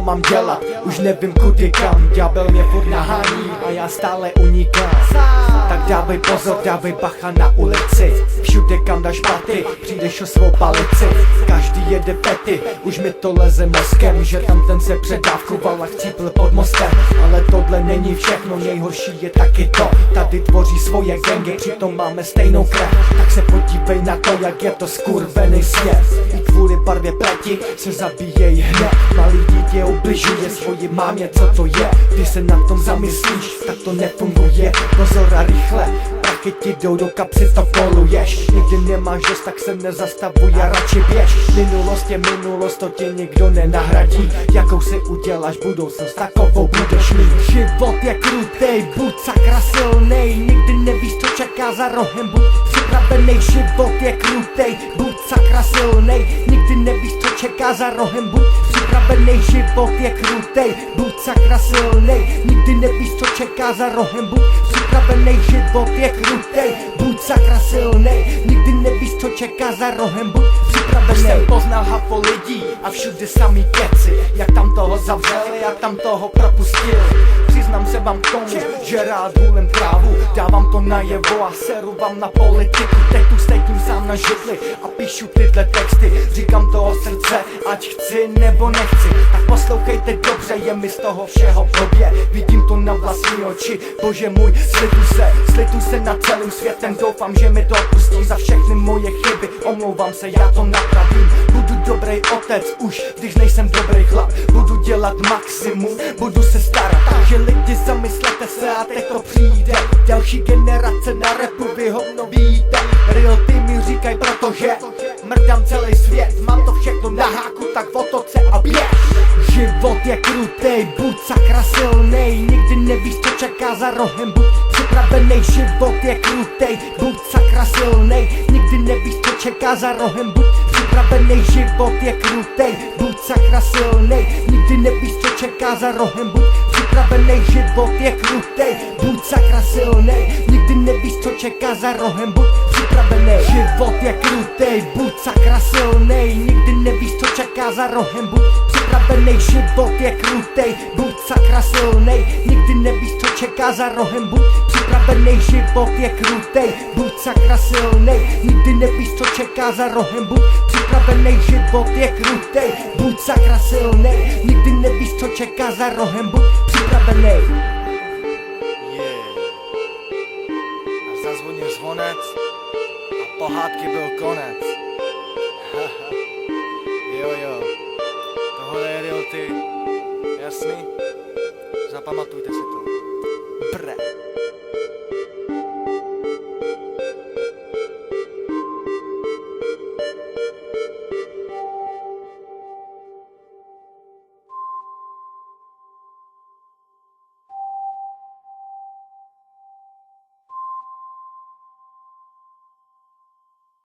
mám dělat, už nevím kudy kam. Ďábel mě furt nahání a já stále unikám. Tak dávej pozor, dávej bacha na ulici. Všude kam dáš paty, přijdeš o svou palici. Každý jede pety, už mi to leze mozkem, že tam ten se předávkoval a chcípl pod mostem. Ale tohle není všechno, nejhorší je taky to. Tady tvoří svoje gangy, přitom máme stejnou krev. Tak se podívej na to, jak je to skurvený svět. I kvůli barvě pleti se zabíjej hned. Malý dítě ubližuje svoji mámě, co to je? Když se na tom zamyslíš, tak to nefunguje. Pozor a rychle, prachy ti jdou do kapsy, to poluješ. Nikdy nemáš dost, tak se nezastavuj a radši běž. Minulost je minulost, to tě nikdo nenahradí. Jakou si uděláš budoucnost, takovou budeš mít. Život je krutej, buď sakra silnej. Nikdy nevíš, co čeká za rohem, buď připravenej. Život je krutej, buď sakra silnej. Nikdy nevíš, co čeká za rohem, buď připravenej. Život je krutej, buď sakra silnej. Nikdy nevíš, co čeká za rohem, buď připravenej. Život je krutej, buď sakra silnej. Nikdy nevíš, co čeká za rohem, buď připravenej. Jsem poznal hafo lidí a všude samý keci. Jak tam toho zavřeli, jak tam toho propustili. Přiznám se vám k tomu, že rád hůlem trávu. Dávám to najevo a seru vám na politiku. Teď tu stejkím sám na židli a píšu tyhle texty. Říkám to o srdce, ať chci nebo nechci. Tak poslouchejte dobře, je mi z toho všeho blbě. Vidím to na vlastní oči, bože můj, slitu se nad celým světem. Doufám, že mi to odpustí za všechny moje chyby. Omlouvám se, já to napravím. Budu dobrý otec už, když nejsem dobrý chlap. Budu dělat maximum, budu se starat. Takže lidi, zamyslete se a teď to přijde. Další generace na rapu, vy ho víte. Real ty mi říkaj, protože mrdám celý svět. Mám to všechno na háku, tak otoce a běž. Život je krutej, buď sakra silnej. Nikdy nevíš, co čeká za rohem, buď připravenej. Život je krutej, buď sakra silnej. Nikdy nevíš, co čeká za rohem, buď připravenej. Život je krutej, buď sakra silnej. Nikdy nevíš, co čeká za rohem, buď připravenej. Život je krutej, buď sakra silnej. Nikdy nevíš, co čeká za rohem, buď připravenej. Život je krutej, buď sakra silnej. Nikdy nevíš, co čeká za rohem, buď připravenej. Život je krutej, buď sakra silnej. Nikdy nevíš, co čeká za rohem, buď připravenej. Život je krutej, buď sakra silnej. Nikdy nevíš, co čeká za rohem, buď připravenej. Život je krutej, buď sakra silnej. Nikdy nevíš, co čeká za rohem, buď připravenej. Až zazvonil zvonec a pohádky byl konec. Jo, tohle je real ty, jasný? Zapamatujte si to.